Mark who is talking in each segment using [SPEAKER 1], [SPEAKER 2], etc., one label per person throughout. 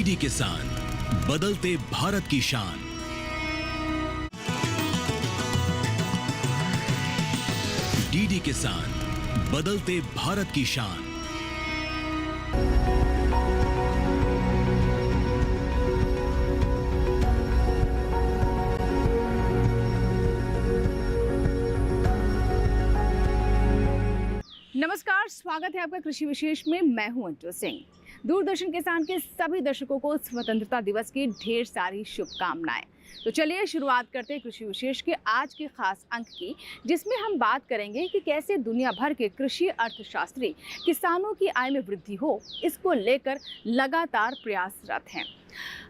[SPEAKER 1] DD किसान, बदलते भारत की शान। डीडी किसान, बदलते भारत की शान।
[SPEAKER 2] नमस्कार, स्वागत है आपका कृषि विशेष में। मैं हूं अंजू सिंह। दूरदर्शन किसान के सभी दर्शकों को स्वतंत्रता दिवस की ढेर सारी शुभकामनाएं। तो चलिए शुरुआत करते हैं कृषि विशेष के आज के खास अंक की, जिसमें हम बात करेंगे कि कैसे दुनिया भर के कृषि अर्थशास्त्री किसानों की आय में वृद्धि हो, इसको लेकर लगातार प्रयासरत हैं।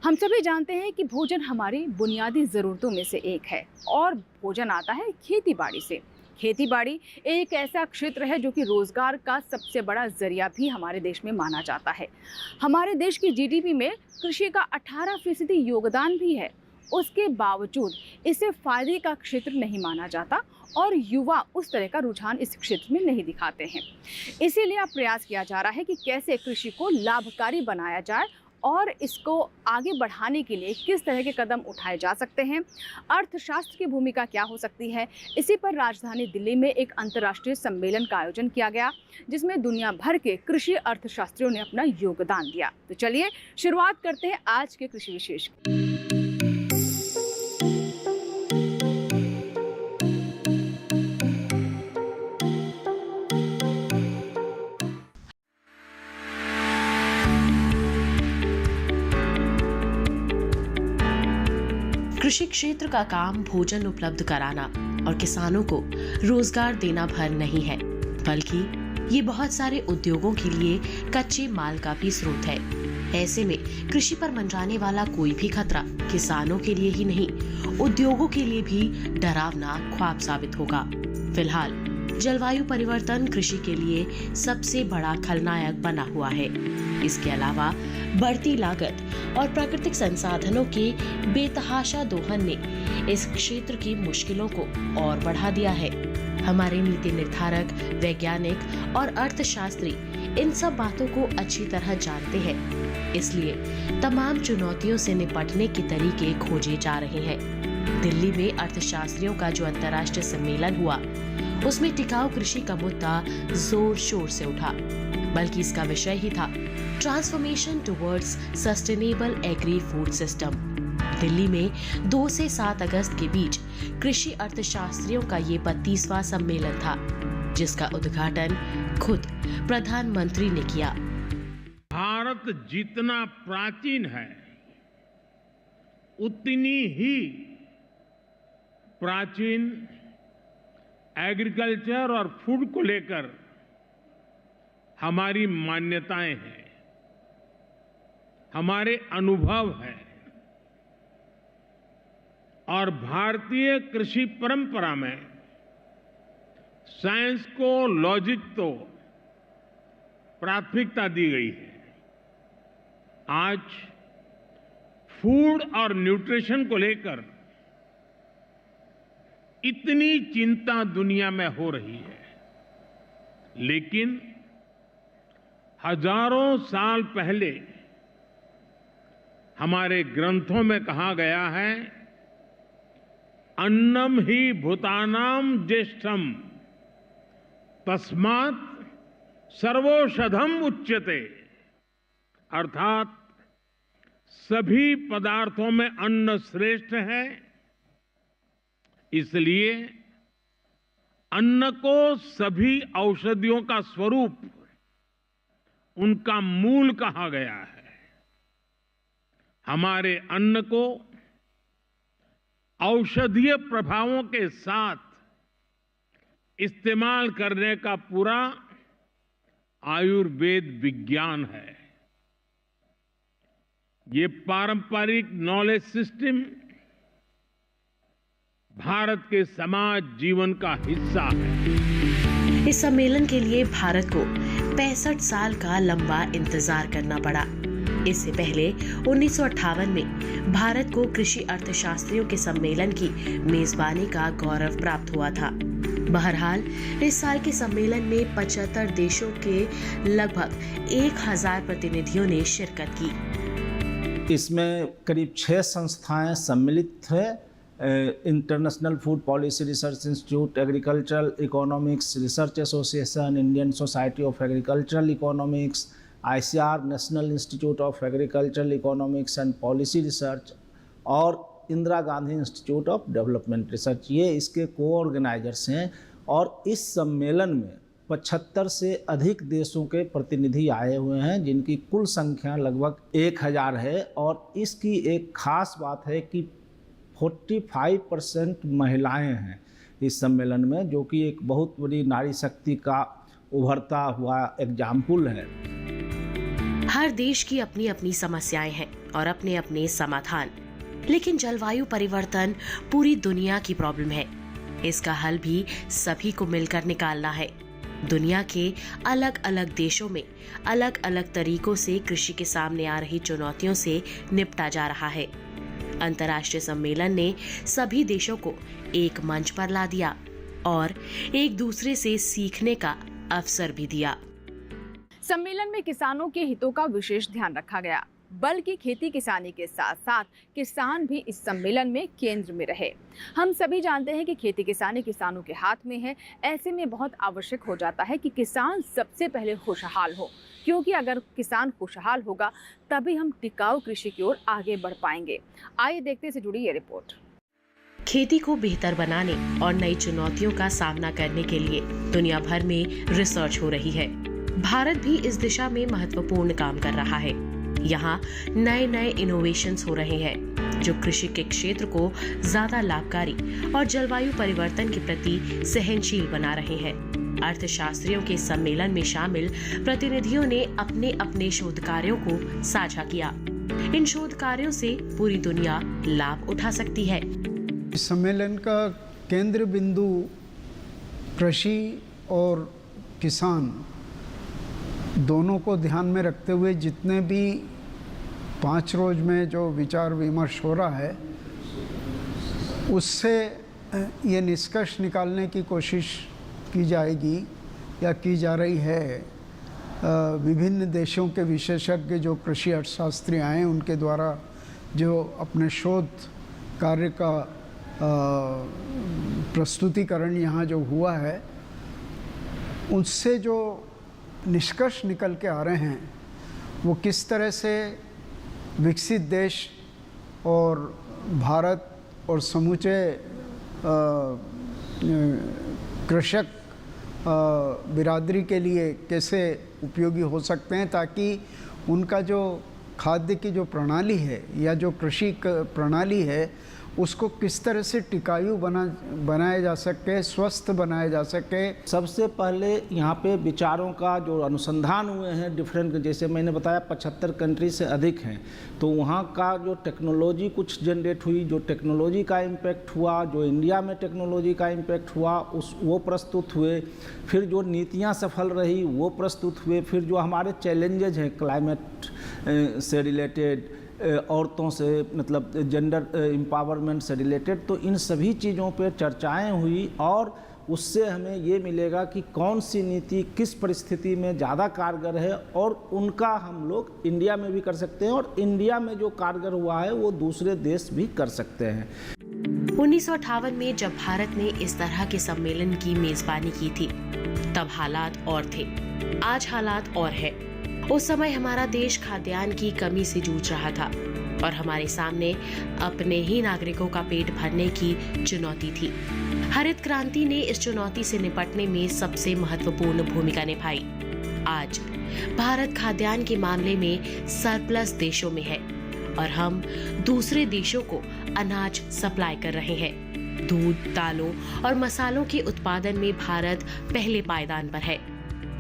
[SPEAKER 2] हम सभी जानते हैं कि भोजन हमारी बुनियादी ज़रूरतों में से एक है और भोजन आता है खेती बाड़ी से। खेती बाड़ी एक ऐसा क्षेत्र है जो कि रोजगार का सबसे बड़ा जरिया भी हमारे देश में माना जाता है। हमारे देश की जीडीपी में कृषि का 18% योगदान भी है। उसके बावजूद इसे फायदे का क्षेत्र नहीं माना जाता और युवा उस तरह का रुझान इस क्षेत्र में नहीं दिखाते हैं। इसीलिए अब प्रयास किया जा रहा है कि कैसे कृषि को लाभकारी बनाया जाए और इसको आगे बढ़ाने के लिए किस तरह के कदम उठाए जा सकते हैं, अर्थशास्त्र की भूमिका क्या हो सकती है। इसी पर राजधानी दिल्ली में एक अंतर्राष्ट्रीय सम्मेलन का आयोजन किया गया, जिसमें दुनिया भर के कृषि अर्थशास्त्रियों ने अपना योगदान दिया। तो चलिए शुरुआत करते हैं आज के कृषि विशेष की।
[SPEAKER 3] कृषि क्षेत्र का काम भोजन उपलब्ध कराना और किसानों को रोजगार देना भर नहीं है, बल्कि ये बहुत सारे उद्योगों के लिए कच्चे माल का भी स्रोत है। ऐसे में कृषि पर मंडराने वाला कोई भी खतरा किसानों के लिए ही नहीं, उद्योगों के लिए भी डरावना ख्वाब साबित होगा। फिलहाल जलवायु परिवर्तन कृषि के लिए सबसे बड़ा खलनायक बना हुआ है। इसके अलावा बढ़ती लागत और प्राकृतिक संसाधनों के बेतहाशा दोहन ने इस क्षेत्र की मुश्किलों को और बढ़ा दिया है। हमारे नीति निर्धारक, वैज्ञानिक और अर्थशास्त्री इन सब बातों को अच्छी तरह जानते हैं। इसलिए तमाम चुनौतियों से निपटने के तरीके खोजे जा रहे हैं। दिल्ली में अर्थशास्त्रियों का जो अंतर्राष्ट्रीय सम्मेलन हुआ, उसमें टिकाऊ कृषि का मुद्दा जोर शोर से उठा, बल्कि इसका विषय ही था transformation towards sustainable agri food system. Delhi में 2 से 7 अगस्त के बीच कृषि अर्थशास्त्रियों का ये 32वां सम्मेलन था, जिसका उद्घाटन खुद प्रधानमंत्री ने किया।
[SPEAKER 4] भारत जितना प्राचीन है, उतनी ही प्राचीन एग्रीकल्चर और फूड को लेकर हमारी मान्यताएं हैं, हमारे अनुभव हैं। और भारतीय कृषि परंपरा में साइंस को, लॉजिक को प्राथमिकता दी गई है। आज फूड और न्यूट्रिशन को लेकर इतनी चिंता दुनिया में हो रही है, लेकिन हजारों साल पहले हमारे ग्रंथों में कहा गया है, अन्नम ही भूतानाम ज्येष्ठम तस्मात् सर्वौषधम उच्यते। अर्थात सभी पदार्थों में अन्न श्रेष्ठ है, इसलिए अन्न को सभी औषधियों का स्वरूप, उनका मूल कहा गया है। हमारे अन्न को औषधीय प्रभावों के साथ इस्तेमाल करने का पूरा आयुर्वेद विज्ञान है। ये पारंपरिक नॉलेज सिस्टम भारत के समाज जीवन का हिस्सा है।
[SPEAKER 3] इस सम्मेलन के लिए भारत को 65 साल का लंबा इंतजार करना पड़ा। इससे पहले 1958 में भारत को कृषि अर्थशास्त्रियों के सम्मेलन की मेजबानी का गौरव प्राप्त हुआ था। बहरहाल इस साल के सम्मेलन में 75 देशों के लगभग 1000 प्रतिनिधियों ने शिरकत की।
[SPEAKER 5] इसमें करीब 6 संस्थाएं सम्मिलित हैं। International food policy research institute, agricultural economics research association, Indian society of agricultural economics, ICR national institute of agricultural economics and policy research और Indira Gandhi institute of development research, ये इसके को-ऑर्गेनाइजर्स हैं। और इस सम्मेलन में 75 से अधिक देशों के प्रतिनिधि आए हुए हैं, जिनकी कुल संख्या लगभग 1000 है। और इसकी एक खास बात है कि 45% महिलाएं हैं इस सम्मेलन में, जो कि एक बहुत बड़ी नारी शक्ति का उभरता हुआ एग्जाम्पल है।
[SPEAKER 3] हर देश की अपनी अपनी समस्याएं हैं और अपने अपने समाधान, लेकिन जलवायु परिवर्तन पूरी दुनिया की प्रॉब्लम है। इसका हल भी सभी को मिलकर निकालना है। दुनिया के अलग अलग देशों में अलग अलग तरीकों से कृषि के सामने आ रही चुनौतियों से निपटा जा रहा है। अंतर्राष्ट्रीय सम्मेलन ने सभी देशों को एक मंच पर ला दिया और एक दूसरे से सीखने का अवसर भी दिया।
[SPEAKER 2] सम्मेलन में किसानों के हितों का विशेष ध्यान रखा गया, बल्कि खेती किसानी के साथ साथ किसान भी इस सम्मेलन में केंद्र में रहे। हम सभी जानते हैं कि खेती किसानी किसानों के हाथ में है। ऐसे में बहुत आवश्यक हो जाता है कि किसान सबसे पहले खुशहाल हो, क्योंकि अगर किसान खुशहाल होगा तभी हम टिकाऊ कृषि की ओर आगे बढ़ पाएंगे। आइए देखते से जुड़ी ये रिपोर्ट।
[SPEAKER 3] खेती को बेहतर बनाने और नई चुनौतियों का सामना करने के लिए दुनिया भर में रिसर्च हो रही है। भारत भी इस दिशा में महत्वपूर्ण काम कर रहा है। यहाँ नए नए इनोवेशंस हो रहे हैं जो कृषि के क्षेत्र को ज्यादा लाभकारी और जलवायु परिवर्तन के प्रति सहनशील बना रहे हैं। अर्थशास्त्रियों के सम्मेलन में शामिल प्रतिनिधियों ने अपने अपने शोध कार्यों को साझा किया। इन शोध कार्यों से पूरी दुनिया लाभ उठा सकती है।
[SPEAKER 6] इस सम्मेलन का केंद्र बिंदु कृषि और किसान दोनों को ध्यान में रखते हुए जितने भी 5 रोज में जो विचार विमर्श हो रहा है, उससे ये निष्कर्ष निकालने की कोशिश की जाएगी या की जा रही है। विभिन्न देशों के विशेषज्ञ जो कृषि अर्थशास्त्री आए हैं, उनके द्वारा जो अपने शोध कार्य का प्रस्तुतिकरण यहाँ जो हुआ है, उससे जो निष्कर्ष निकल के आ रहे हैं वो किस तरह से विकसित देश और भारत और समूचे कृषक बिरादरी के लिए कैसे उपयोगी हो सकते हैं, ताकि उनका जो खाद्य की जो प्रणाली है या जो कृषि प्रणाली है उसको किस तरह से टिकाऊ बनाया जा सके, स्वस्थ बनाया जा सके।
[SPEAKER 5] सबसे पहले यहाँ पे विचारों का जो अनुसंधान हुए हैं डिफरेंट, जैसे मैंने बताया 75 कंट्री से अधिक हैं, तो वहाँ का जो टेक्नोलॉजी कुछ जनरेट हुई, जो टेक्नोलॉजी का इम्पैक्ट हुआ, जो इंडिया में टेक्नोलॉजी का इम्पैक्ट हुआ वो प्रस्तुत हुए। फिर जो नीतियाँ सफल रही वो प्रस्तुत हुए। फिर जो हमारे चैलेंजेज हैं क्लाइमेट से रिलेटेड, औरतों से मतलब जेंडर एम्पावरमेंट से रिलेटेड, तो इन सभी चीज़ों पर चर्चाएं हुई और उससे हमें ये मिलेगा कि कौन सी नीति किस परिस्थिति में ज़्यादा कारगर है और उनका हम लोग इंडिया में भी कर सकते हैं और इंडिया में जो कारगर हुआ है वो दूसरे देश भी कर सकते हैं।
[SPEAKER 3] 1958 में जब भारत ने इस तरह के सम्मेलन की मेजबानी की थी तब हालात और थे, आज हालात और है। उस समय हमारा देश खाद्यान्न की कमी से जूझ रहा था और हमारे सामने अपने ही नागरिकों का पेट भरने की चुनौती थी। हरित क्रांति ने इस चुनौती से निपटने में सबसे महत्वपूर्ण भूमिका निभाई। आज भारत खाद्यान्न के मामले में सरप्लस देशों में है और हम दूसरे देशों को अनाज सप्लाई कर रहे हैं। दूध, दालों और मसालों के उत्पादन में भारत पहले पायदान पर है।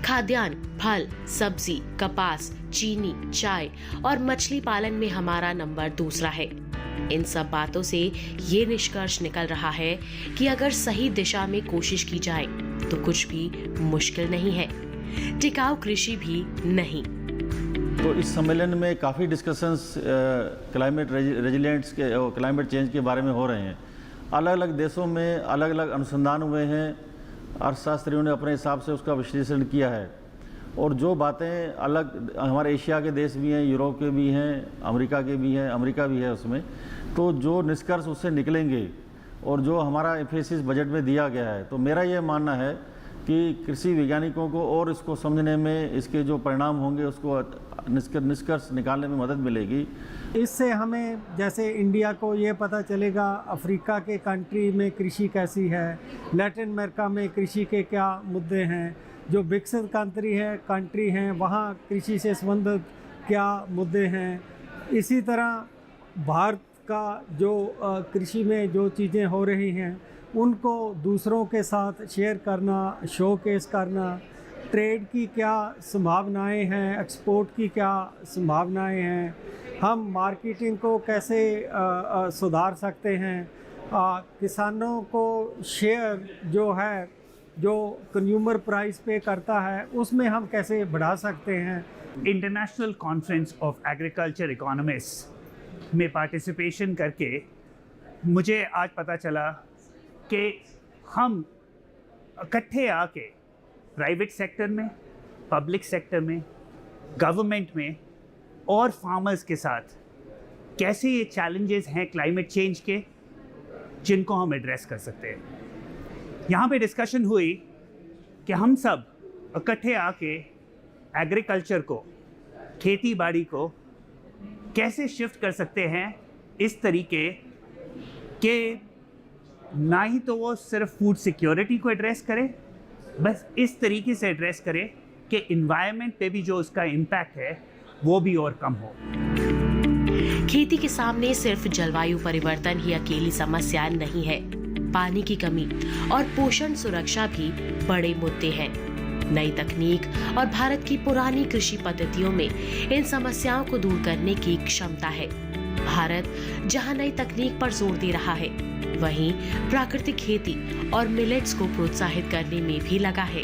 [SPEAKER 3] खाद्यान्न, फल, सब्जी, कपास, चीनी, चाय और मछली पालन में हमारा नंबर दूसरा है। इन सब बातों से ये निष्कर्ष निकल रहा है कि अगर सही दिशा में कोशिश की जाए तो कुछ भी मुश्किल नहीं है, टिकाऊ कृषि भी नहीं।
[SPEAKER 7] तो इस सम्मेलन में काफ़ी डिस्कशंस क्लाइमेट रेजिलिएंट्स के और क्लाइमेट चेंज के बारे में हो रहे हैं। अलग अलग देशों में अलग अलग अनुसंधान हुए हैं, अर्थशास्त्रियों ने अपने हिसाब से उसका विश्लेषण किया है और जो बातें अलग हमारे एशिया के देश भी हैं, यूरोप के भी हैं, अमेरिका के भी हैं, अमेरिका भी है उसमें, तो जो निष्कर्ष उससे निकलेंगे और जो हमारा एम्फेसिस बजट में दिया गया है, तो मेरा ये मानना है कि कृषि वैज्ञानिकों को और इसको समझने में, इसके जो परिणाम होंगे उसको निष्कर्ष निकालने में मदद मिलेगी।
[SPEAKER 8] इससे हमें जैसे इंडिया को ये पता चलेगा अफ्रीका के कंट्री में कृषि कैसी है, लैटिन अमेरिका में कृषि के क्या मुद्दे हैं, जो विकसित कंट्री हैं वहाँ कृषि से संबंधित क्या मुद्दे हैं। इसी तरह भारत का जो कृषि में जो चीज़ें हो रही हैं उनको दूसरों के साथ शेयर करना, शोकेस करना, ट्रेड की क्या संभावनाएं हैं, एक्सपोर्ट की क्या संभावनाएं हैं, हम मार्केटिंग को कैसे सुधार सकते हैं, किसानों को शेयर जो है जो कंज्यूमर प्राइस पे करता है उसमें हम कैसे बढ़ा सकते हैं।
[SPEAKER 9] International conference of agriculture economist में पार्टिसिपेशन करके मुझे आज पता चला कि हम इकट्ठे आके प्राइवेट सेक्टर में, पब्लिक सेक्टर में, गवर्नमेंट में और फार्मर्स के साथ कैसे ये चैलेंजेस हैं क्लाइमेट चेंज के जिनको हम एड्रेस कर सकते हैं। यहाँ पे डिस्कशन हुई कि हम सब इकट्ठे आके एग्रीकल्चर को, खेती बाड़ी को कैसे शिफ्ट कर सकते हैं इस तरीके के ना ही तो वो सिर्फ फूड सिक्योरिटी को एड्रेस करे, बस इस तरीके से एड्रेस करे कि इन्वायरमेंट पे भी जो उसका इम्पैक्ट है वो भी और कम हो।
[SPEAKER 3] खेती के सामने सिर्फ जलवायु परिवर्तन ही अकेली समस्या नहीं है, पानी की कमी और पोषण सुरक्षा भी बड़े मुद्दे हैं। नई तकनीक और भारत की पुरानी कृषि पद्धतियों में इन समस्याओं को दूर करने की क्षमता है। भारत जहां नई तकनीक पर जोर दे रहा है, वहीं प्राकृतिक खेती और मिलेट्स को प्रोत्साहित करने में भी लगा है।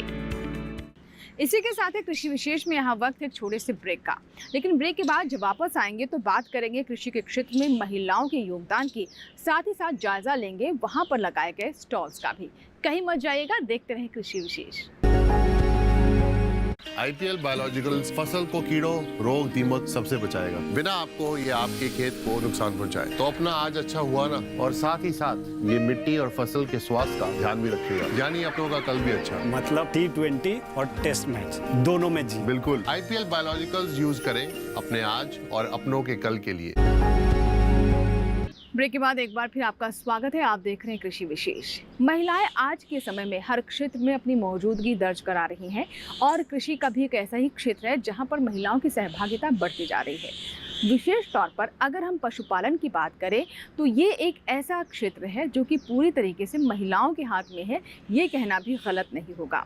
[SPEAKER 2] इसी के साथ ही कृषि विशेष में यहाँ वक्त है एक छोटे से ब्रेक का, लेकिन ब्रेक के बाद जब वापस आएंगे तो बात करेंगे कृषि के क्षेत्र में महिलाओं के योगदान की, साथ ही साथ जायजा लेंगे वहाँ पर लगाए गए स्टॉल्स का भी। कहीं मत जाइएगा, देखते रहें कृषि विशेष।
[SPEAKER 10] IPL बायोलॉजिकल्स फसल को कीड़ों, रोग, दीमक सबसे बचाएगा, बिना आपको ये आपके खेत को नुकसान पहुंचाए। तो अपना आज अच्छा हुआ ना, और साथ ही साथ ये मिट्टी और फसल के स्वास्थ्य का ध्यान भी रखेगा, यानी अपनों का कल भी अच्छा।
[SPEAKER 11] मतलब T20 और टेस्ट मैच दोनों में जी।
[SPEAKER 10] बिल्कुल, IPL बायोलॉजिकल्स यूज करें अपने आज और अपनों के कल के लिए।
[SPEAKER 2] ब्रेक के बाद एक बार फिर आपका स्वागत है। आप देख रहे हैं कृषि विशेष। महिलाएं आज के समय में हर क्षेत्र में अपनी मौजूदगी दर्ज करा रही हैं और कृषि का भी एक ऐसा ही क्षेत्र है जहां पर महिलाओं की सहभागिता बढ़ती जा रही है। विशेष तौर पर अगर हम पशुपालन की बात करें तो ये एक ऐसा क्षेत्र है जो कि पूरी तरीके से महिलाओं के हाथ में है, ये कहना भी गलत नहीं होगा।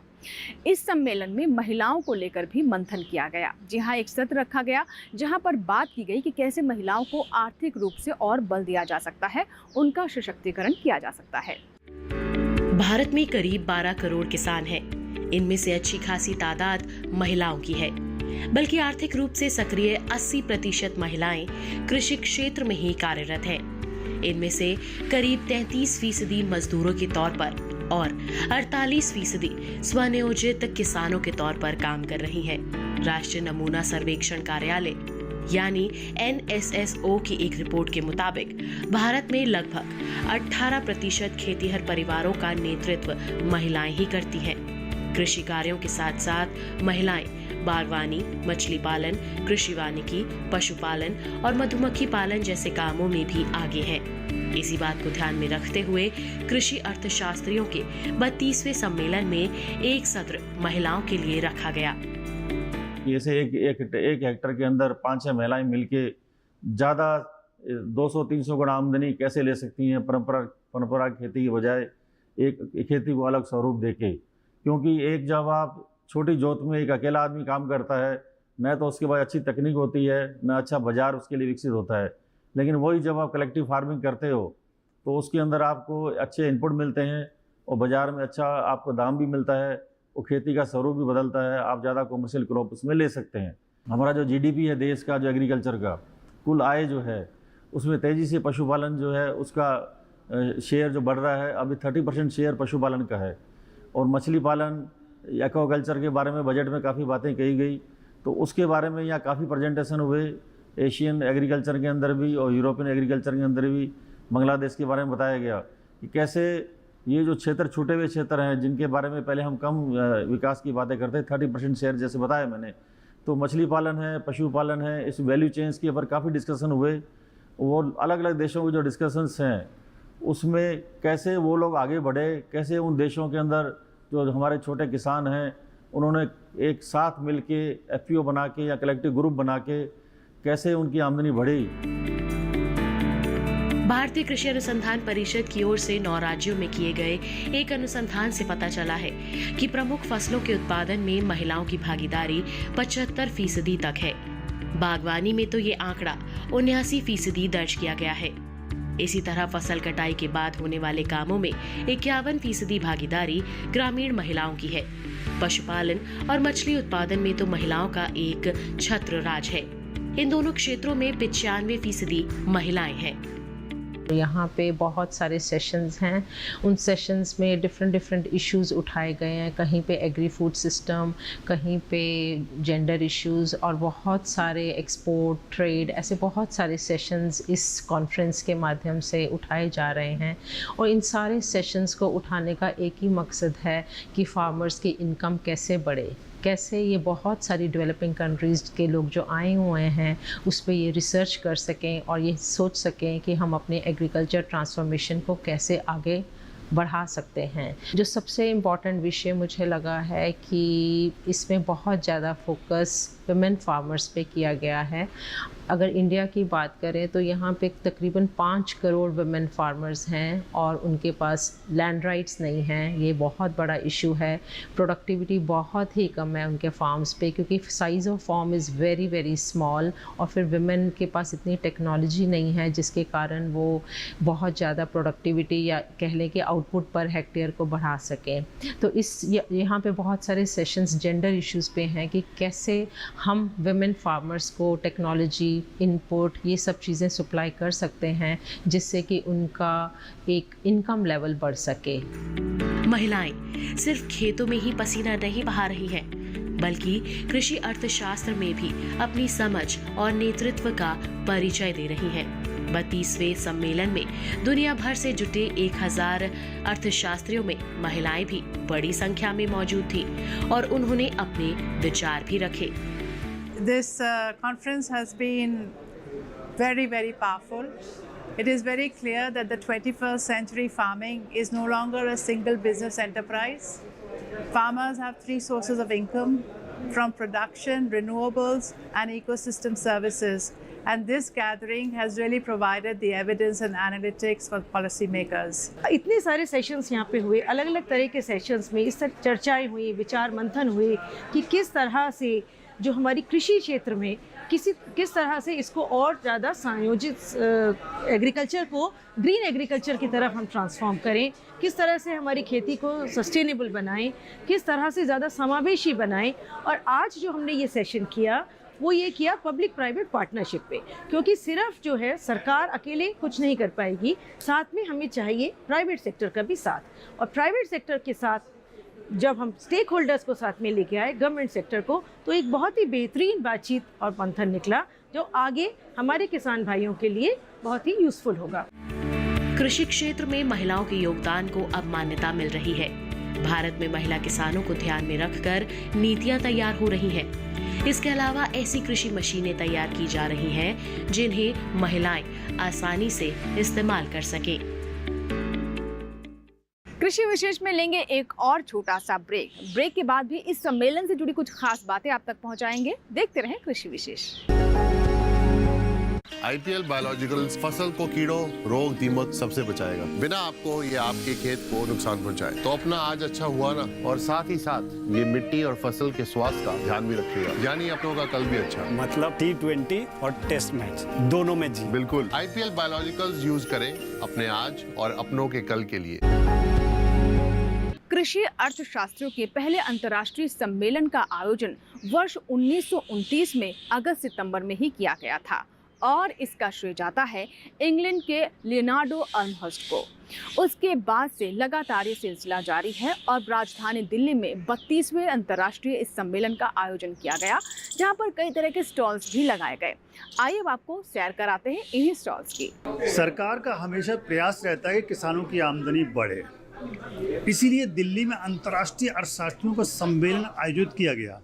[SPEAKER 2] इस सम्मेलन में महिलाओं को लेकर भी मंथन किया गया। जी हाँ, एक सत्र रखा गया जहां पर बात की गई कि कैसे महिलाओं को आर्थिक रूप से और बल दिया जा सकता है, उनका सशक्तिकरण किया जा सकता है।
[SPEAKER 3] भारत में करीब 12 करोड़ किसान हैं। इनमें से अच्छी खासी तादाद महिलाओं की है, बल्कि आर्थिक रूप से सक्रिय 80% महिलाएं कृषि क्षेत्र में ही कार्यरत हैं। इनमें से करीब 33% मजदूरों के तौर पर और 48% स्वनियोजित किसानों के तौर पर काम कर रही हैं। राष्ट्रीय नमूना सर्वेक्षण कार्यालय यानी NSSO की एक रिपोर्ट के मुताबिक भारत में लगभग 18% खेतीहर परिवारों का नेतृत्व महिलाएं ही करती हैं। कृषि कार्यों के साथ साथ महिलाएं बागवानी, मछली पालन, कृषि वानिकी, पशुपालन और मधुमक्खी पालन जैसे कामों में भी आगे हैं। इसी बात को ध्यान में रखते हुए कृषि अर्थशास्त्रियों के 32वें सम्मेलन में एक सत्र महिलाओं के लिए रखा गया।
[SPEAKER 7] जैसे एक हेक्टर के अंदर 5-6 महिलाएं मिलके ज़्यादा 200-300 गुना आमदनी कैसे ले सकती हैं परंपरागत खेती की बजाय एक खेती को अलग स्वरूप देके, क्योंकि एक जब आप छोटी जोत में एक अकेला आदमी काम करता है, न तो उसके बाद अच्छी तकनीक होती है, न अच्छा बाजार उसके लिए विकसित होता है। लेकिन वही जब आप कलेक्टिव फार्मिंग करते हो तो उसके अंदर आपको अच्छे इनपुट मिलते हैं और बाज़ार में अच्छा आपको दाम भी मिलता है, वो खेती का स्वरूप भी बदलता है, आप ज़्यादा कमर्शियल क्रॉप उसमें ले सकते हैं। हमारा जो GDP है देश का, जो एग्रीकल्चर का कुल आय जो है, उसमें तेज़ी से पशुपालन जो है उसका शेयर जो बढ़ रहा है, अभी 30% शेयर पशुपालन का है और मछली पालन एक्वाकल्चर के बारे में बजट में काफ़ी बातें कही गई, तो उसके बारे में यहाँ काफ़ी प्रेजेंटेशन हुए। एशियन एग्रीकल्चर के अंदर भी और यूरोपियन एग्रीकल्चर के अंदर भी बांग्लादेश के बारे में बताया गया कि कैसे ये जो क्षेत्र छूटे हुए क्षेत्र हैं जिनके बारे में पहले हम कम विकास की बातें करते, 30% शेयर जैसे बताया मैंने, तो मछली पालन है, पशुपालन है, इस वैल्यू चेन्स के ऊपर काफ़ी डिस्कशन हुए। वो अलग अलग देशों के जो डिस्कशंस हैं उसमें कैसे वो लोग आगे बढ़े, कैसे उन देशों के अंदर जो हमारे छोटे किसान हैं उन्होंने एक साथ मिल के FPO बना के या कलेक्टिव ग्रुप बना के कैसे उनकी आमदनी बढ़ी।
[SPEAKER 3] भारतीय कृषि अनुसंधान परिषद की ओर से 9 राज्यों में किए गए एक अनुसंधान से पता चला है कि प्रमुख फसलों के उत्पादन में महिलाओं की भागीदारी 75% तक है। बागवानी में तो ये आंकड़ा 79% दर्ज किया गया है। इसी तरह फसल कटाई के बाद होने वाले कामों में 51% भागीदारी ग्रामीण महिलाओं की है। पशुपालन और मछली उत्पादन में तो महिलाओं का एक छत्र राज है। इन दोनों क्षेत्रों में 95% महिलाएं हैं।
[SPEAKER 12] यहाँ पे बहुत सारे सेशंस हैं, उन सेशंस में डिफरेंट इश्यूज उठाए गए हैं। कहीं पे एग्री फूड सिस्टम, कहीं पे जेंडर इश्यूज और बहुत सारे एक्सपोर्ट ट्रेड, ऐसे बहुत सारे सेशंस इस कॉन्फ्रेंस के माध्यम से उठाए जा रहे हैं। और इन सारे सेशंस को उठाने का एक ही मकसद है कि फार्मर्स की इनकम कैसे बढ़े, कैसे ये बहुत सारी डेवलपिंग कंट्रीज़ के लोग जो आए हुए हैं उस पर ये रिसर्च कर सकें और ये सोच सकें कि हम अपने एग्रीकल्चर ट्रांसफॉर्मेशन को कैसे आगे बढ़ा सकते हैं। जो सबसे इम्पॉर्टेंट विषय मुझे लगा है कि इसमें बहुत ज़्यादा फोकस वुमेन फार्मर्स पे किया गया है। अगर इंडिया की बात करें तो यहाँ पे तकरीबन 5 करोड़ वुमेन फार्मर्स हैं और उनके पास लैंड राइट्स नहीं हैं। ये बहुत बड़ा इशू है। प्रोडक्टिविटी बहुत ही कम है उनके फार्म्स पे क्योंकि size of farm is very small और फिर वुमेन के पास इतनी टेक्नोलॉजी नहीं है जिसके कारण वो बहुत ज़्यादा प्रोडक्टिविटी या कह लें कि आउटपुट पर हेक्टेयर को बढ़ा सकें। तो यहाँ पे बहुत सारे सेशंस जेंडर इश्यूज़ पे हैं कि कैसे हम वुमेन फार्मर्स को टेक्नोलॉजी, इनपुट, ये सब चीज़ें सप्लाई कर सकते हैं जिससे कि उनका एक इनकम लेवल बढ़ सके।
[SPEAKER 3] महिलाएं सिर्फ खेतों में ही पसीना नहीं बहा रही हैं, बल्कि कृषि अर्थशास्त्र में भी अपनी समझ और नेतृत्व का परिचय दे रही हैं। 32वें सम्मेलन में दुनिया भर से जुटे 1000 अर्थशास्त्रियों में महिलाएं भी बड़ी संख्या में मौजूद थी और उन्होंने अपने विचार भी रखे।
[SPEAKER 13] This conference has been very powerful. It is very clear that the 21st century farming is no longer a single business enterprise. Farmers have 3 sources of income from production, renewables and ecosystem services. And this gathering has really provided the evidence and analytics for policymakers.
[SPEAKER 14] इतने सारे sessions यहाँ पे हुए, अलग अलग तरह के sessions में इस तरह चर्चाएं हुई, विचार मंथन हुए कि किस तरह से जो हमारी कृषि क्षेत्र में किस तरह से इसको और ज़्यादा संयोजित एग्रीकल्चर को ग्रीन एग्रीकल्चर की तरफ हम ट्रांसफॉर्म करें, किस तरह से हमारी खेती को सस्टेनेबल बनाएं, किस तरह से ज़्यादा समावेशी बनाएं। और आज जो हमने ये सेशन किया वो ये किया पब्लिक प्राइवेट पार्टनरशिप पे, क्योंकि सिर्फ जो है सरकार अकेले कुछ नहीं कर पाएगी, साथ में हमें चाहिए प्राइवेट सेक्टर का भी साथ। और प्राइवेट सेक्टर के साथ जब हम स्टेक होल्डर्स को साथ में लेके आए, गवर्नमेंट सेक्टर को, तो एक बहुत ही बेहतरीन बातचीत और मंथन निकला जो आगे हमारे किसान भाइयों के लिए बहुत ही यूजफुल होगा।
[SPEAKER 3] कृषि क्षेत्र में महिलाओं के योगदान को अब मान्यता मिल रही है। भारत में महिला किसानों को ध्यान में रखकर नीतियां तैयार हो रही हैं। इसके अलावा ऐसी कृषि मशीनें तैयार की जा रही हैं जिन्हें महिलाएं आसानी से इस्तेमाल कर सकें।
[SPEAKER 2] कृषि विशेष में लेंगे एक और छोटा सा ब्रेक के बाद भी इस सम्मेलन से जुड़ी कुछ खास बातें आप तक पहुंचाएंगे। देखते रहें कृषि विशेष।
[SPEAKER 10] IPL बायोलॉजिकल्स फसल को कीड़ों, रोग, दीमक सबसे बचाएगा, बिना आपको ये आपके खेत को नुकसान पहुंचाए। तो अपना आज अच्छा हुआ ना, और साथ ही साथ ये मिट्टी और फसल के स्वास्थ्य का ध्यान भी रखिएगा, यानी अपनों का कल भी अच्छा।
[SPEAKER 11] मतलब T20 और टेस्ट मैच दोनों में जी।
[SPEAKER 10] बिल्कुल, IPL बायोलॉजिकल्स यूज करें अपने आज और अपनों के कल के लिए।
[SPEAKER 2] कृषि अर्थशास्त्रियों के पहले अंतर्राष्ट्रीय सम्मेलन का आयोजन वर्ष 1929 में अगस्त सितंबर में ही किया गया था और इसका श्रेय जाता है इंग्लैंड के लियोनार्डो आर्महर्स्ट को। उसके बाद से लगातार ये सिलसिला जारी है और राजधानी दिल्ली में 32वें अंतर्राष्ट्रीय इस सम्मेलन का आयोजन किया गया, जहां पर कई तरह के स्टॉल्स भी लगाए गए। आइए अब आपको सैर कराते हैं इन्हीं स्टॉल्स की।
[SPEAKER 15] सरकार का हमेशा प्रयास रहता है कि किसानों की आमदनी बढ़े, इसीलिए दिल्ली में अंतर्राष्ट्रीय अर्थशास्त्रियों का सम्मेलन आयोजित किया गया।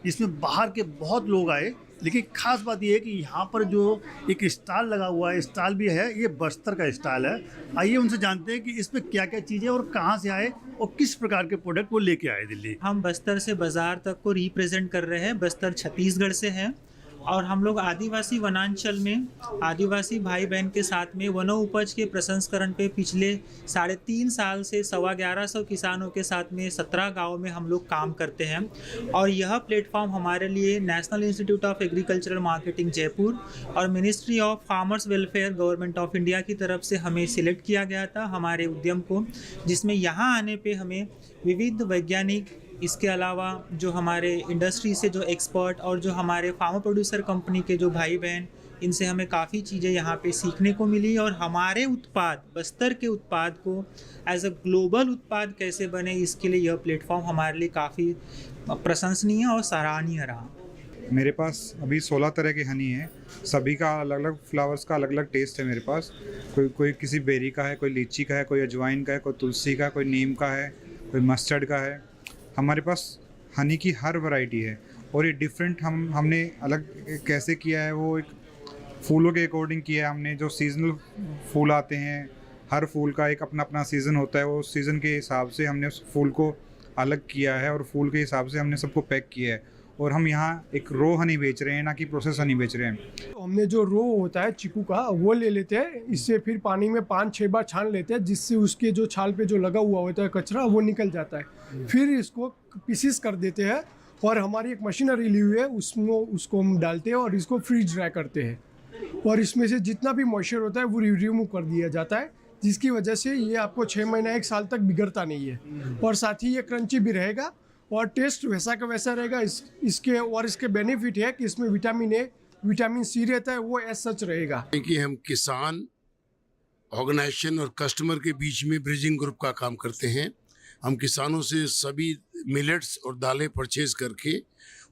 [SPEAKER 15] इसमें बाहर के बहुत लोग आए, लेकिन खास बात यह है कि यहाँ पर जो एक स्टॉल लगा हुआ है, स्टॉल भी है, ये बस्तर का स्टॉल है। आइए उनसे जानते हैं कि इस पर क्या क्या चीज़ें और कहाँ से आए और किस प्रकार के प्रोडक्ट वो लेके आए दिल्ली।
[SPEAKER 16] हम बस्तर से बाज़ार तक को रिप्रेजेंट कर रहे हैं। बस्तर छत्तीसगढ़ से है और हम लोग आदिवासी वनांचल में आदिवासी भाई बहन के साथ में वनो उपज के प्रसंस्करण पे पिछले 3.5 साल से 1150 किसानों के साथ में 17 गाँव में हम लोग काम करते हैं। और यह प्लेटफॉर्म हमारे लिए national institute of agricultural marketing Jaipur और ministry of farmers welfare government of India की तरफ से हमें सिलेक्ट किया गया था हमारे उद्यम को, जिसमें यहाँ आने पे हमें विविध वैज्ञानिक, इसके अलावा जो हमारे इंडस्ट्री से जो एक्सपर्ट और जो हमारे फार्मर प्रोड्यूसर कंपनी के जो भाई बहन, इनसे हमें काफ़ी चीज़ें यहाँ पे सीखने को मिली। और हमारे उत्पाद, बस्तर के उत्पाद को एज अ ग्लोबल उत्पाद कैसे बने, इसके लिए यह प्लेटफॉर्म हमारे लिए काफ़ी प्रशंसनीय और सराहनीय रहा।
[SPEAKER 17] मेरे पास अभी 16 तरह के हनी है, सभी का अलग अलग फ्लावर्स का अलग अलग टेस्ट है मेरे पास। कोई किसी बेरी का है, कोई लीची का है, कोई अजवाइन का है, कोई तुलसी का, कोई नीम का है, कोई मस्टर्ड का है। हमारे पास हनी की हर वैरायटी है और ये डिफरेंट हमने अलग कैसे किया है, वो एक फूलों के अकॉर्डिंग किया है हमने। जो सीजनल फूल आते हैं, हर फूल का एक अपना अपना सीज़न होता है, वो सीज़न के हिसाब से हमने उस फूल को अलग किया है और फूल के हिसाब से हमने सबको पैक किया है। और हम यहाँ एक रो हनी बेच रहे हैं, ना कि प्रोसेस हनी बेच रहे हैं।
[SPEAKER 18] हमने जो रो होता है चीकू का, वो ले लेते हैं, इससे फिर पानी में 5-6 बार छान लेते हैं, जिससे उसके जो छाल पे जो लगा हुआ होता है कचरा, वो निकल जाता है। फिर इसको पीसीस कर देते हैं और हमारी एक मशीनरी ली हुई है, उसमें उसको हम डालते हैं और इसको फ्रीज ड्राई करते हैं और इसमें से जितना भी मॉइस्चर होता है वो रिमूव कर दिया जाता है, जिसकी वजह से ये आपको 6 महीना 1 साल तक बिगड़ता नहीं है। और साथ ही ये क्रंची भी रहेगा और टेस्ट वैसा का वैसा रहेगा। इसके बेनिफिट है कि इसमें विटामिन ए, विटामिन सी रहता है, वो एज सच रहेगा।
[SPEAKER 19] कि हम किसान, ऑर्गेनाइजेशन और कस्टमर के बीच में ब्रिजिंग ग्रुप का काम करते हैं। हम किसानों से सभी मिलेट्स और दालें परचेज करके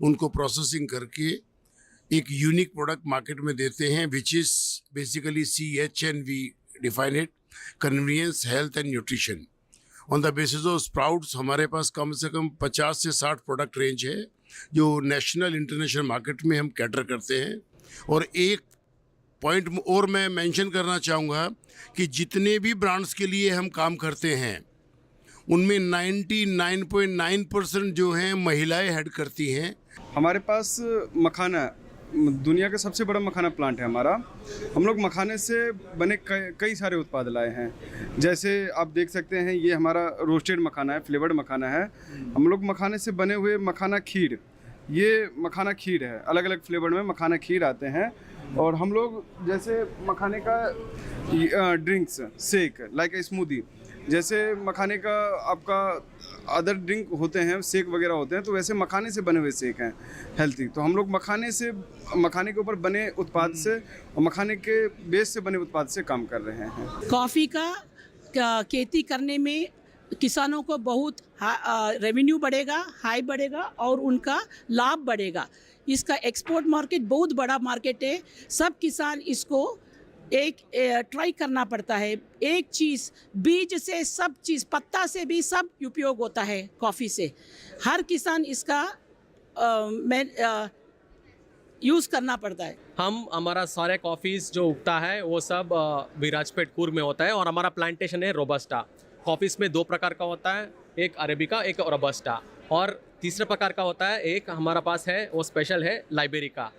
[SPEAKER 19] उनको प्रोसेसिंग करके एक यूनिक प्रोडक्ट मार्केट में देते हैं, which is basically CHNV define it, convenience, health and nutrition. On the basis of sprouts हमारे पास कम से कम 50 से 60 प्रोडक्ट रेंज है जो नेशनल इंटरनेशनल मार्केट में हम कैटर करते हैं। और एक पॉइंट और मैं मेंशन करना चाहूँगा कि जितने भी ब्रांड्स के लिए हम काम करते हैं उनमें 99.9% जो हैं महिलाएं हेड करती हैं।
[SPEAKER 20] हमारे पास मखाना, दुनिया का सबसे बड़ा मखाना प्लांट है हमारा। हम लोग मखाने से बने कई सारे उत्पाद लाए हैं। जैसे आप देख सकते हैं, ये हमारा रोस्टेड मखाना है, फ्लेवर्ड मखाना है। हम लोग मखाने से बने हुए मखाना खीर, ये मखाना खीर है, अलग अलग फ्लेवर में मखाना खीर आते हैं। और हम लोग जैसे मखाने का drinks, shake like a smoothie, जैसे मखाने का आपका अदर ड्रिंक होते हैं, शेक वगैरह होते हैं, तो वैसे मखाने से बने हुए शेक हैं हेल्थी। तो हम लोग मखाने के ऊपर बने उत्पाद से और मखाने के बेस से बने उत्पाद से काम कर रहे हैं।
[SPEAKER 21] कॉफ़ी का खेती करने में किसानों को बहुत रेवेन्यू बढ़ेगा, हाई बढ़ेगा और उनका लाभ बढ़ेगा। इसका एक्सपोर्ट मार्केट बहुत बड़ा मार्केट है। सब किसान इसको ट्राई करना पड़ता है। एक चीज़, बीज से सब चीज़, पत्ता से भी सब उपयोग होता है कॉफ़ी से। हर किसान इसका यूज़ करना पड़ता है।
[SPEAKER 22] हमारा सारे कॉफ़ीज़ जो उगता है वो सब विराजपेट कुर्ग में होता है और हमारा प्लांटेशन है रोबस्टा। कॉफ़ीज़ में 2 प्रकार का होता है, एक अरेबिका, एक रोबस्टा। और तीसरे प्रकार का होता है, एक हमारा पास है वो स्पेशल है लाइबेरिका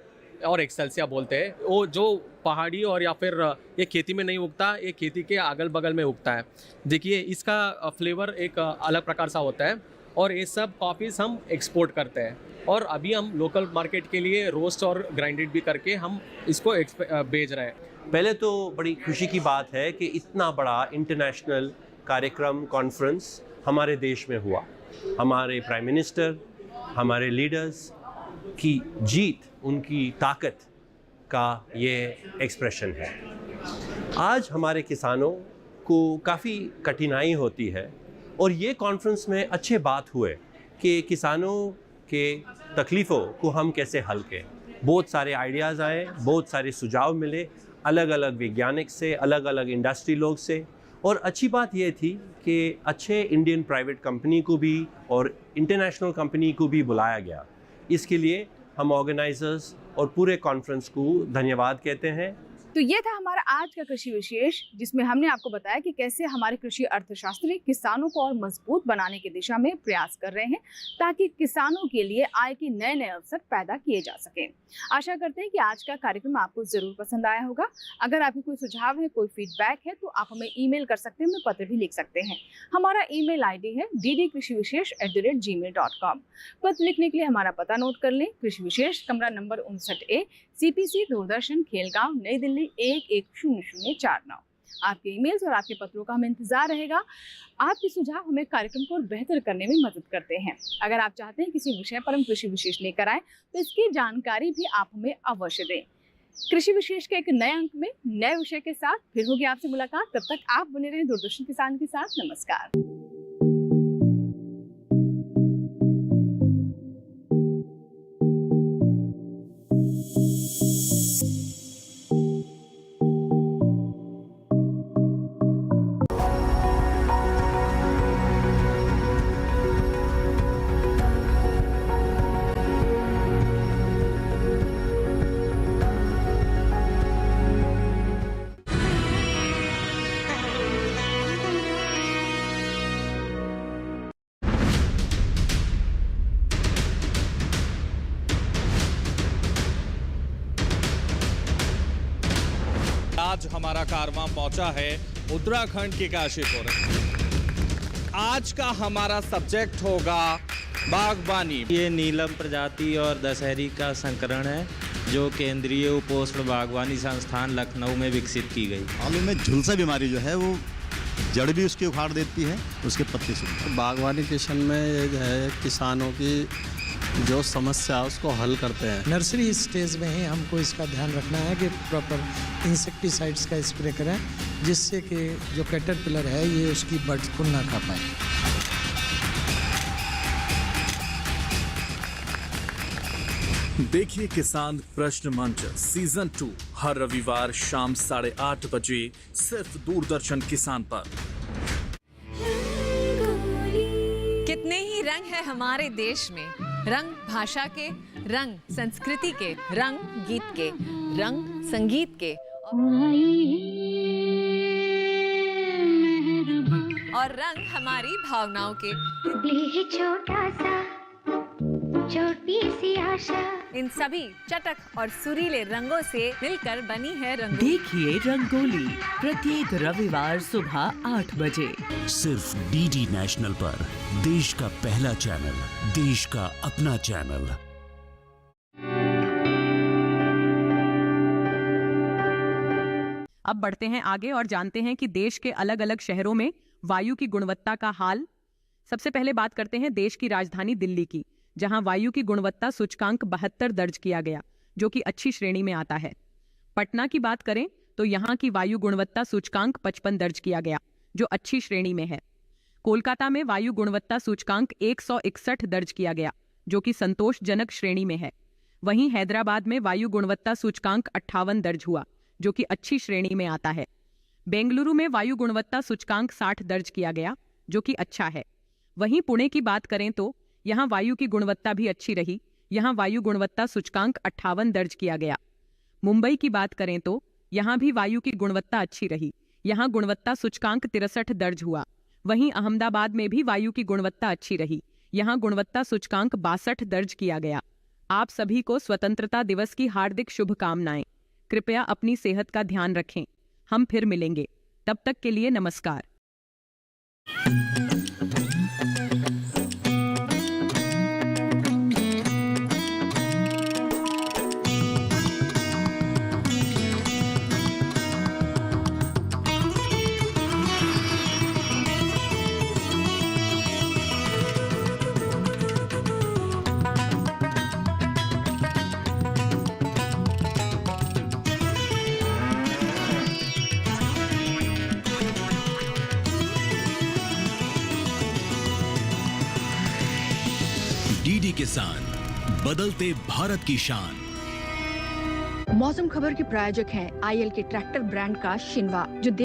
[SPEAKER 22] और एक्सेल्सिया बोलते हैं। वो जो पहाड़ी और या फिर ये खेती में नहीं उगता, ये खेती के अगल बगल में उगता है। देखिए इसका फ्लेवर एक अलग प्रकार सा होता है और ये सब कॉफ़ीज़ हम एक्सपोर्ट करते हैं। और अभी हम लोकल मार्केट के लिए रोस्ट और ग्राइंडेड भी करके हम इसको बेच रहे हैं।
[SPEAKER 23] पहले तो बड़ी खुशी की बात है कि इतना बड़ा इंटरनेशनल कार्यक्रम, कॉन्फ्रेंस हमारे देश में हुआ। हमारे प्राइम मिनिस्टर, हमारे लीडर्स की जीत, उनकी ताकत का ये एक्सप्रेशन है। आज हमारे किसानों को काफ़ी कठिनाई होती है और ये कॉन्फ्रेंस में अच्छे बात हुए कि किसानों के तकलीफ़ों को हम कैसे हल करें। बहुत सारे आइडियाज़ आए, बहुत सारे सुझाव मिले अलग अलग वैज्ञानिक से, अलग अलग इंडस्ट्री लोग से। और अच्छी बात ये थी कि अच्छे इंडियन प्राइवेट कंपनी को भी और इंटरनेशनल कंपनी को भी बुलाया गया। इसके लिए हम ऑर्गेनाइजर्स और पूरे कॉन्फ्रेंस को धन्यवाद कहते हैं।
[SPEAKER 2] तो ये था हमारा आज का कृषि विशेष, जिसमें हमने आपको बताया कि कैसे हमारे कृषि अर्थशास्त्री किसानों को और मजबूत बनाने की दिशा में प्रयास कर रहे हैं ताकि किसानों के लिए आय के नए नए अवसर पैदा किए जा सकें। आशा करते हैं कि आज का कार्यक्रम आपको जरूर पसंद आया होगा। अगर आपके कोई सुझाव है, कोई फीडबैक है तो आप हमें ईमेल कर सकते हैं, हमें पत्र भी लिख सकते हैं। हमारा ईमेल आईडी है ddkrishivishesh@gmail.com। पत्र लिखने के लिए हमारा पता नोट कर लें। कृषि विशेष, कमरा number 59A, CPC, Doordarshan, Khelgaon, नई दिल्ली 110049। आपके ईमेल्स और आपके पत्रों का हमें इंतजार रहेगा। आपके सुझाव हमें कार्यक्रम को और बेहतर करने में मदद करते हैं। अगर आप चाहते हैं किसी विषय पर हम कृषि विशेष लेकर आए तो इसकी जानकारी भी आप हमें अवश्य दें। कृषि विशेष के एक नए अंक में नए विषय के साथ फिर होगी आपसे मुलाकात। तब तक आप बने रहें दूरदर्शन किसान के साथ। नमस्कार।
[SPEAKER 1] आज हमारा कारवां पहुंचा है उत्तराखंड के काशीपुर। आज का हमारा सब्जेक्ट होगा बागवानी।
[SPEAKER 4] ये नीलम प्रजाति और दशहरी का संकरण है जो केंद्रीय उपोष्ण बागवानी संस्थान लखनऊ में विकसित की गई।
[SPEAKER 6] आलू में झुलसा बीमारी जो है वो जड़ भी उसकी उखाड़ देती है, उसके पत्ते सूखते हैं।
[SPEAKER 24] बागवानी किशन में ये है किसानों की जो समस्या है उसको हल करते हैं।
[SPEAKER 25] नर्सरी स्टेज में ही हमको इसका ध्यान रखना है कि प्रॉपर इंसेक्टिसाइड्स का स्प्रे करें जिससे कि जो कैटरपिलर है ये उसकी बर्ड्स को ना खा पाए।
[SPEAKER 1] देखिए किसान प्रश्न मंच सीजन 2 हर रविवार शाम 8:30 बजे सिर्फ दूरदर्शन किसान पर।
[SPEAKER 26] कितने ही रंग है हमारे देश में, रंग भाषा के, रंग संस्कृति के, रंग गीत के, रंग संगीत के और रंग हमारी भावनाओं के। छोटा सा छोटी सी आशा, इन सभी चटक और सुरीले रंगों से मिलकर बनी है रंगोली।
[SPEAKER 27] देखिए रंगोली प्रत्येक रविवार सुबह 8 बजे
[SPEAKER 28] सिर्फ डीडी नेशनल पर, देश का पहला चैनल, देश का अपना चैनल।
[SPEAKER 29] अब बढ़ते हैं आगे और जानते हैं कि देश के अलग अलग शहरों में वायु की गुणवत्ता का हाल। सबसे पहले बात करते हैं देश की राजधानी दिल्ली की, जहां वायु की गुणवत्ता सूचकांक 72 दर्ज किया गया, जो कि अच्छी श्रेणी में आता है। पटना की बात करें तो यहां की वायु गुणवत्ता सूचकांक 55 दर्ज किया गया, जो अच्छी श्रेणी में है। कोलकाता में वायु गुणवत्ता सूचकांक 161 दर्ज किया गया, जो कि संतोषजनक श्रेणी में है। वहीं हैदराबाद में वायु गुणवत्ता सूचकांक 58 दर्ज हुआ, जो कि अच्छी श्रेणी में आता है। बेंगलुरु में वायु गुणवत्ता सूचकांक 60 दर्ज किया गया, जो कि अच्छा है। वहीं पुणे की बात करें तो यहाँ वायु की गुणवत्ता भी अच्छी रही, यहाँ वायु गुणवत्ता सूचकांक 58 दर्ज किया गया। मुंबई की बात करें तो यहाँ भी वायु की गुणवत्ता अच्छी रही, यहाँ गुणवत्ता सूचकांक 63 दर्ज हुआ। वहीं अहमदाबाद में भी वायु की गुणवत्ता अच्छी रही, यहाँ गुणवत्ता सूचकांक 62 दर्ज किया गया। आप सभी को स्वतंत्रता दिवस की हार्दिक शुभकामनाएं। कृपया अपनी सेहत का ध्यान रखें। हम फिर मिलेंगे, तब तक के लिए नमस्कार।
[SPEAKER 28] किसान, बदलते भारत की शान।
[SPEAKER 3] मौसम खबर के प्रायोजक हैं आईएल के ट्रैक्टर ब्रांड का शिनवा, जो